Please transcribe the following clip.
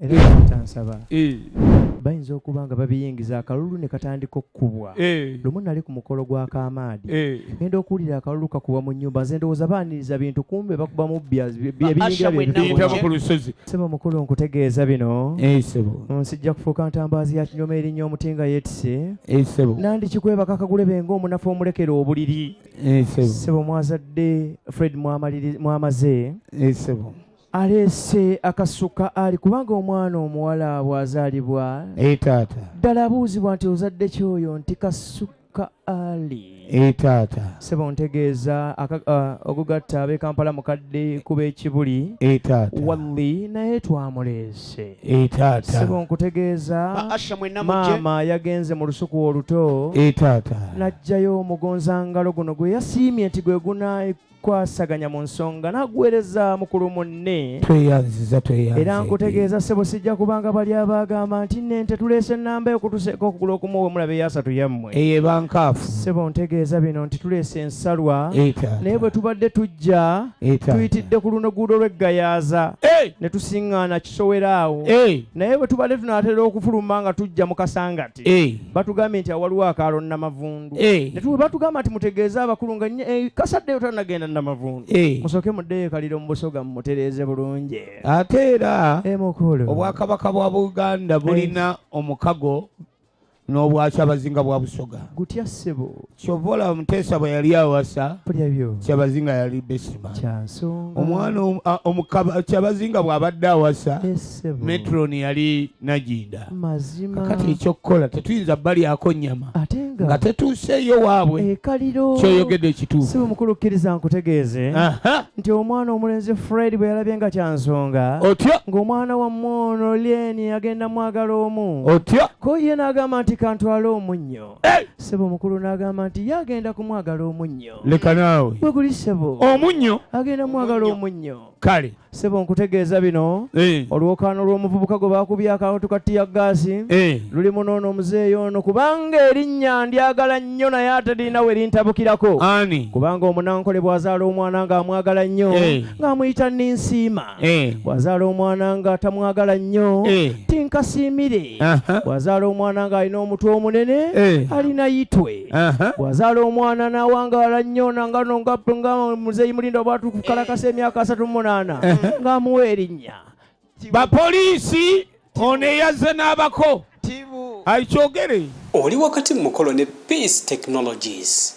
era tansaba bayinza okuba nga babiyingiza akalulu ne katandika okkubwa lumu nali ku mukolo gwa Kamaadi ngenda okuwulira akalulu kakubwa mu nnyumba nze ndowooza baaniriza bintu kumbe bakuba mu sebo mukulu nkutegeeza bino nsijja kufuuka ntambaazi ya kinyoma erinnya omutinga yeetise nandikikwebaka akagule benga omunafu omulekera obuliri sebo mwazadde Fred mwamaze aleese akasuka ali kubanga omwana omuwala bw'azaalibwa ddala abuuzibwa nti ozadde kyoyo nti kasuka ali sebo ntegeeza ogugatta ab'e Kampala mukadde kuba ekibuli walli naye twamuleese sebo nkutegeeza maama yagenze mu lusuku oluto n'ajjayo omugonzangalo guno gwe yasiimye nti gwe kwasaganya mu nsonga n'aguweereza mukulu munne era nkutegeeza sebo sijja kubanga bali abagamba nti nente tuleese ennamba yokutuseeka okugula okumu we mulabe eyasatu yammwe sebo ntegeeza bino nti tuleese ensalwa naye bwe tubadde tujja tuyitidde ku luno guudo lw'eggayaaza ne tusiŋŋaana kisowera awo naye bwe tubadde tunaatera okufuluma nga tujja mu kasangati batugambye nti awaliwo akaalo nnamavundu batugamba nti mutegeeze abakulu nga kasaddeyo tanagenda nnamavundu musooke muddeyo kaliro mu busoga mumutereeze bulungi ate era obwakabaka bwa Buganda bulina omukago n'obwakyabazinga bwa Busoga gutya ssebo kyova olaba Muteesa bwe yali awasa Kyabazinga yali besima omwana Kyabazinga bw'abadde awasa metroni yali Naginda kakati ekyokkola tetuyinza balyako nnyama nga tetuuseeyo waabwe kyoyogedde ekituufu sebo mukulu kkiriza nkutegeeze nti omwana omulenzi Fred bwe yalabye nga kyansonga ng'omwana wammwe ono Lyeni agenda mwagala omu ko ye n'agamba nti kantwala omunnyo sebo mukulu n'agamba nti yagenda kumwagala omunnyo leka naawe bwe guli sebo omunnyo agenda mwagala omunnyo kale sebo nkutegeeza bino olwokaano lw'omuvubuka gwe baakubye akantu katiya gaasi luli munoono omuzeeyi ono kubanga erinnya ndyagala nnyo naye ate lirina we lintabukirako kubanga omunankole bw'azaala omwana ng'amwagala nnyo ng'amuyita ninsiima bw'azaala omwana nga tamwagala nnyo tinkasiimire bw'azaala omwana ng'alina omutwe omunene alina yitwe bw'azaala omwana n'awangaala nnyo nangano nga muzeeyi mulinda obwatukukalakasa emyaka 38 ng'amuwa erinnya bapoliisi ono eyazze n'abako ayikyogere oli wakati mu mukolo ne Peace Technologies.